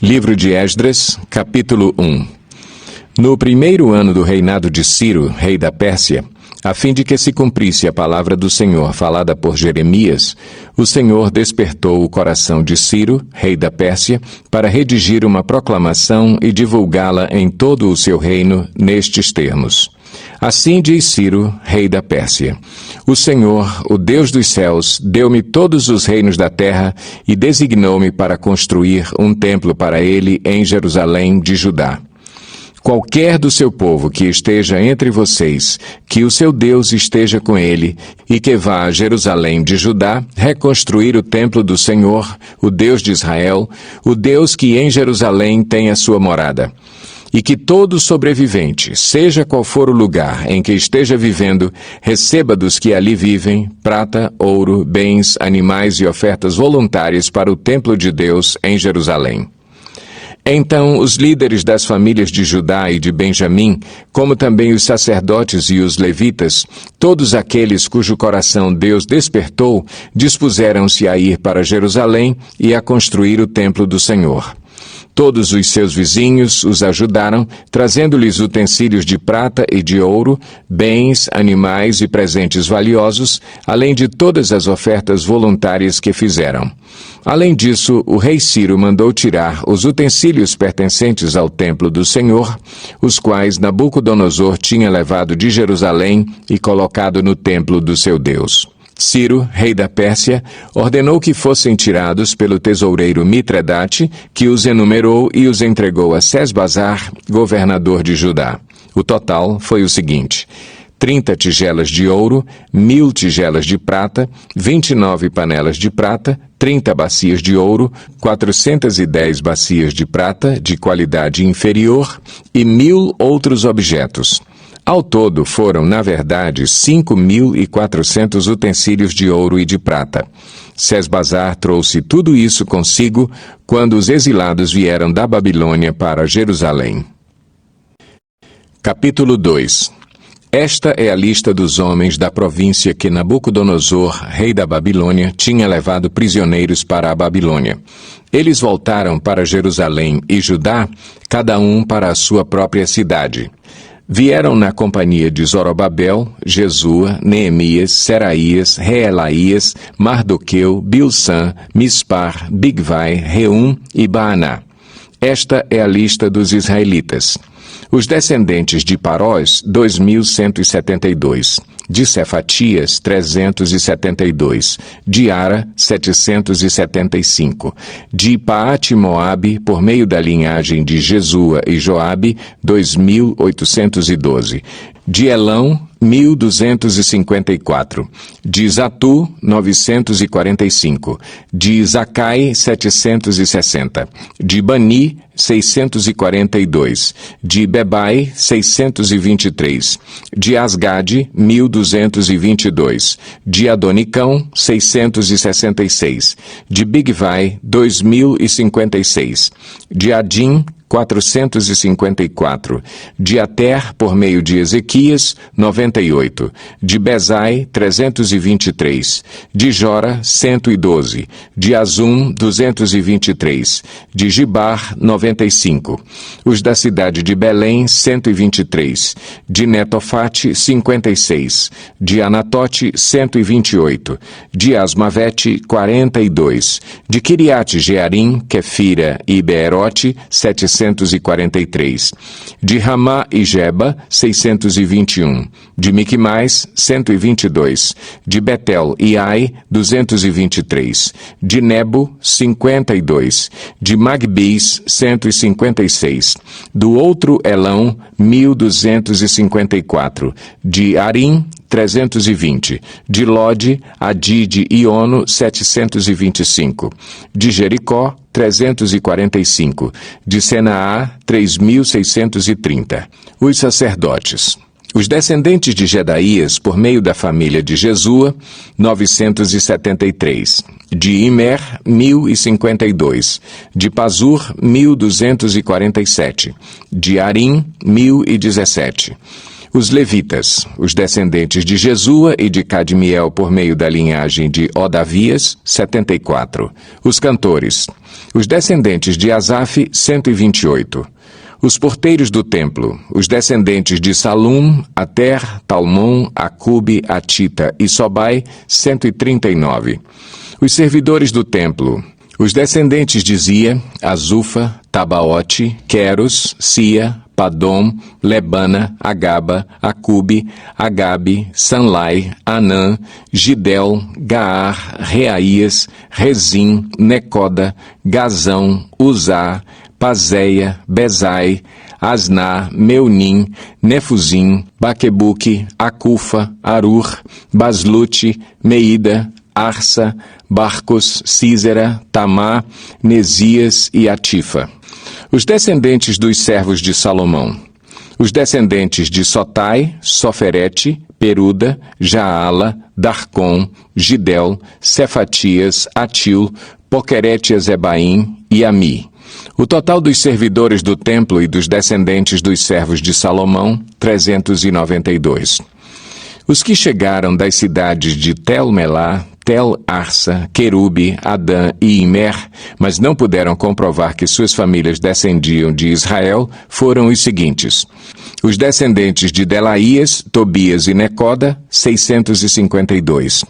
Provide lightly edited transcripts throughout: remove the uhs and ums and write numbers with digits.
Livro de Esdras, capítulo 1. No primeiro ano do reinado de Ciro, rei da Pérsia, a fim de que se cumprisse a palavra do Senhor falada por Jeremias, o Senhor despertou o coração de Ciro, rei da Pérsia, para redigir uma proclamação e divulgá-la em todo o seu reino nestes termos. Assim diz Ciro, rei da Pérsia: O Senhor, o Deus dos céus, deu-me todos os reinos da terra e designou-me para construir um templo para ele em Jerusalém de Judá. Qualquer do seu povo que esteja entre vocês, que o seu Deus esteja com ele, e que vá a Jerusalém de Judá reconstruir o templo do Senhor, o Deus de Israel, o Deus que em Jerusalém tem a sua morada. E que todo sobrevivente, seja qual for o lugar em que esteja vivendo, receba dos que ali vivem prata, ouro, bens, animais e ofertas voluntárias para o templo de Deus em Jerusalém. Então os líderes das famílias de Judá e de Benjamim, como também os sacerdotes e os levitas, todos aqueles cujo coração Deus despertou, dispuseram-se a ir para Jerusalém e a construir o templo do Senhor. Todos os seus vizinhos os ajudaram, trazendo-lhes utensílios de prata e de ouro, bens, animais e presentes valiosos, além de todas as ofertas voluntárias que fizeram. Além disso, o rei Ciro mandou tirar os utensílios pertencentes ao templo do Senhor, os quais Nabucodonosor tinha levado de Jerusalém e colocado no templo do seu Deus. Ciro, rei da Pérsia, ordenou que fossem tirados pelo tesoureiro Mitredate, que os enumerou e os entregou a Sesbazar, governador de Judá. O total foi o seguinte: 30 tigelas de ouro, 1000 tigelas de prata, 29 panelas de prata, 30 bacias de ouro, 410 bacias de prata de qualidade inferior e 1000 outros objetos. Ao todo foram, na verdade, 5.400 utensílios de ouro e de prata. Sesbazar trouxe tudo isso consigo quando os exilados vieram da Babilônia para Jerusalém. Capítulo 2. Esta é a lista dos homens da província que Nabucodonosor, rei da Babilônia, tinha levado prisioneiros para a Babilônia. Eles voltaram para Jerusalém e Judá, cada um para a sua própria cidade. Vieram na companhia de Zorobabel, Jesua, Neemias, Seraías, Reelaías, Mardoqueu, Bilsã, Mispar, Bigvai, Reum e Baaná. Esta é a lista dos israelitas. Os descendentes de Parós, 2.172. De Cefatias, 372. De Ara, 775. De Paate-Moabe, por meio da linhagem de Jesua e Joabe, 2.812. De Elão, 1.254. De Zatu, 945. De Zacai, 760. De Bani, 642. De Bebai, 623. De Asgade, 1.222. De Adonicão, 666. De Bigvai, 2.056. De Adim, 454. De Ater, por meio de Ezequias, 98. De Bezai, 323. De Jora, 112. De Azum, 223. De Gibar, 95. Os da cidade de Belém, 123. De Netofate, 56. De Anatote, 128. De Asmavete, 42. De Kiriate-Jearim, Quefira e Beerote, 743. De Ramá e Geba, 621. De Miquimais, 122. De Betel e Ai, 223. De Nebo, 52. De Magbis, 156. Do outro Elão, 1.254. De Arim, 320. De Lode, Adide e Ono, 725. De Jericó, 345. De Senaá, 3.630. Os sacerdotes. Os descendentes de Jedaías, por meio da família de Jesua, 973. De Imer, 1.052. De Pazur, 1.247. De Arim, 1.017. Os levitas, os descendentes de Jesua e de Cadmiel por meio da linhagem de Odavias, 74. Os cantores, Os descendentes de Asaf, 128. Os porteiros do templo, os descendentes de Salum, Ater, Talmon, Acube, Atita e Sobai, 139. Os servidores do templo, os descendentes de Zia, Azufa, Tabaote, Queros, Sia, Padom, Lebana, Agaba, Acube, Agabe, Sanlai, Anã, Gidel, Gaar, Reaías, Rezim, Necoda, Gazão, Uzá, Pazéia, Bezai, Asná, Meunim, Nefuzim, Baquebuque, Acufa, Arur, Baslute, Meida, Arsa, Barcos, Císera, Tamá, Nesias e Atifa. Os descendentes dos servos de Salomão. Os descendentes de Sotai, Soferete, Peruda, Jaala, Darcon, Gidel, Cefatias, Atil, Poquerete-Ezebaim e Ami. O total dos servidores do templo e dos descendentes dos servos de Salomão, 392. Os que chegaram das cidades de Tel-Melá, Tel-Arsa, Querube, Adã e Imer, mas não puderam comprovar que suas famílias descendiam de Israel, foram os seguintes. Os descendentes de Delaías, Tobias e Necoda, 652.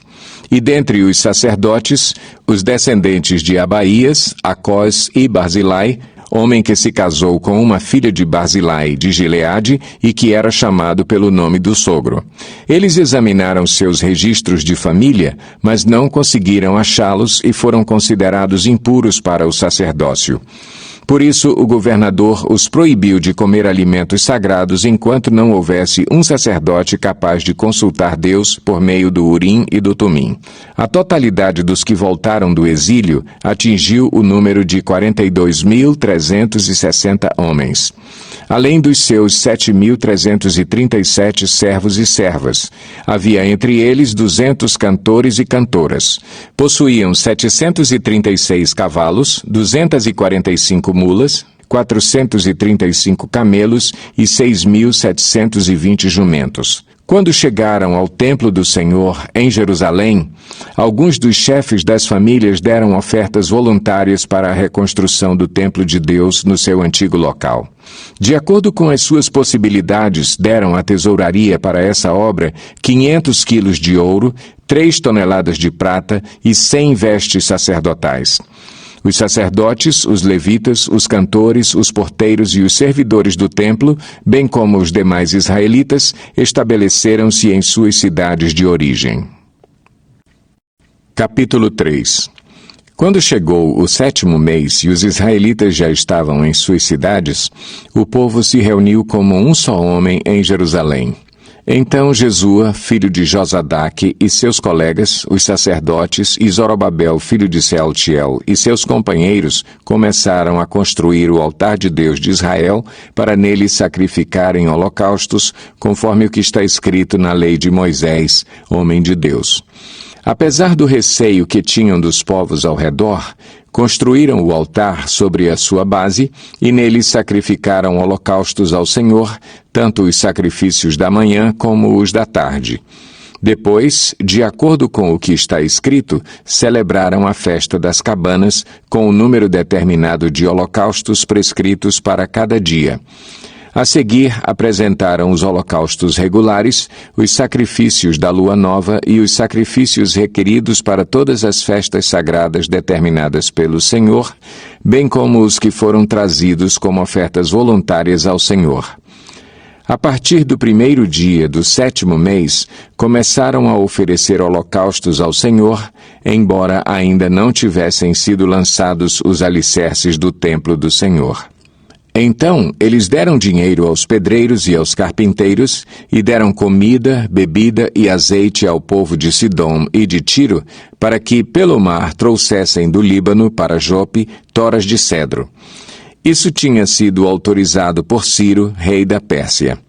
E dentre os sacerdotes, os descendentes de Abaías, Acós e Barzilai, homem que se casou com uma filha de Barzilai de Gileade e que era chamado pelo nome do sogro. Eles examinaram seus registros de família, mas não conseguiram achá-los e foram considerados impuros para o sacerdócio. Por isso, o governador os proibiu de comer alimentos sagrados enquanto não houvesse um sacerdote capaz de consultar Deus por meio do Urim e do Tumim. A totalidade dos que voltaram do exílio atingiu o número de 42.360 homens, além dos seus 7.337 servos e servas. Havia entre eles 200 cantores e cantoras. Possuíam 736 cavalos, 245 mulas, 435 camelos e 6.720 jumentos. Quando chegaram ao templo do Senhor, em Jerusalém, alguns dos chefes das famílias deram ofertas voluntárias para a reconstrução do templo de Deus no seu antigo local. De acordo com as suas possibilidades, deram à tesouraria para essa obra 500 quilos de ouro, 3 toneladas de prata e 100 vestes sacerdotais. Os sacerdotes, os levitas, os cantores, os porteiros e os servidores do templo, bem como os demais israelitas, estabeleceram-se em suas cidades de origem. Capítulo 3. Quando chegou o 7º mês e os israelitas já estavam em suas cidades, o povo se reuniu como um só homem em Jerusalém. Então Jesua, filho de Josadaque, e seus colegas, os sacerdotes, e Zorobabel, filho de Sealtiel, e seus companheiros, começaram a construir o altar de Deus de Israel para nele sacrificarem holocaustos, conforme o que está escrito na lei de Moisés, homem de Deus. Apesar do receio que tinham dos povos ao redor, construíram o altar sobre a sua base e nele sacrificaram holocaustos ao Senhor, tanto os sacrifícios da manhã como os da tarde. Depois, de acordo com o que está escrito, celebraram a festa das cabanas com o número determinado de holocaustos prescritos para cada dia. A seguir, apresentaram os holocaustos regulares, os sacrifícios da lua nova e os sacrifícios requeridos para todas as festas sagradas determinadas pelo Senhor, bem como os que foram trazidos como ofertas voluntárias ao Senhor. A partir do 1º dia do 7º mês, começaram a oferecer holocaustos ao Senhor, embora ainda não tivessem sido lançados os alicerces do templo do Senhor. Então, eles deram dinheiro aos pedreiros e aos carpinteiros, e deram comida, bebida e azeite ao povo de Sidom e de Tiro, para que, pelo mar, trouxessem do Líbano para Jope toras de cedro. Isso tinha sido autorizado por Ciro, rei da Pérsia.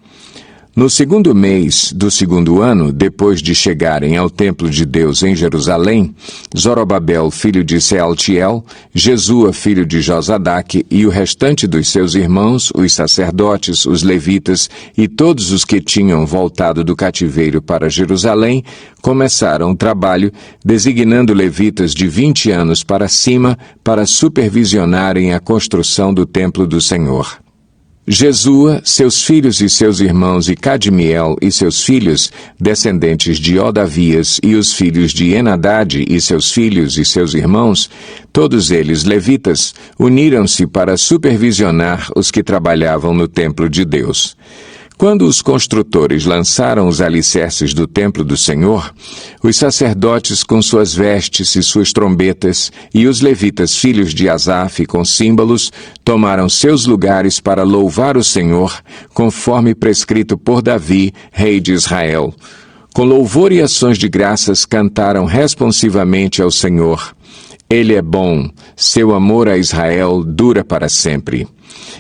No 2º mês do 2º ano, depois de chegarem ao templo de Deus em Jerusalém, Zorobabel, filho de Sealtiel, Jesua, filho de Josadaque, e o restante dos seus irmãos, os sacerdotes, os levitas e todos os que tinham voltado do cativeiro para Jerusalém, começaram o trabalho, designando levitas de 20 anos para cima para supervisionarem a construção do templo do Senhor. Jesua, seus filhos e seus irmãos, e Cadmiel e seus filhos, descendentes de Odavias, e os filhos de Enadade e seus filhos e seus irmãos, todos eles levitas, uniram-se para supervisionar os que trabalhavam no templo de Deus. Quando os construtores lançaram os alicerces do templo do Senhor, os sacerdotes com suas vestes e suas trombetas, e os levitas filhos de Asaf com símbolos, tomaram seus lugares para louvar o Senhor, conforme prescrito por Davi, rei de Israel. Com louvor e ações de graças cantaram responsivamente ao Senhor. Ele é bom, seu amor a Israel dura para sempre.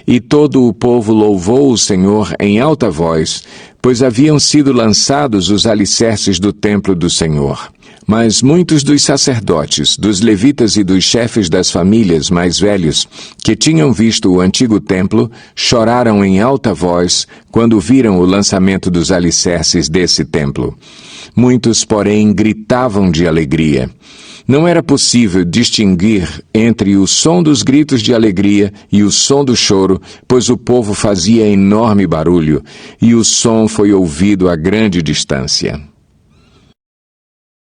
E todo o povo louvou o Senhor em alta voz, pois haviam sido lançados os alicerces do templo do Senhor. Mas muitos dos sacerdotes, dos levitas e dos chefes das famílias mais velhos, que tinham visto o antigo templo, choraram em alta voz quando viram o lançamento dos alicerces desse templo. Muitos, porém, gritavam de alegria. Não era possível distinguir entre o som dos gritos de alegria e o som do choro, pois o povo fazia enorme barulho, e o som foi ouvido a grande distância.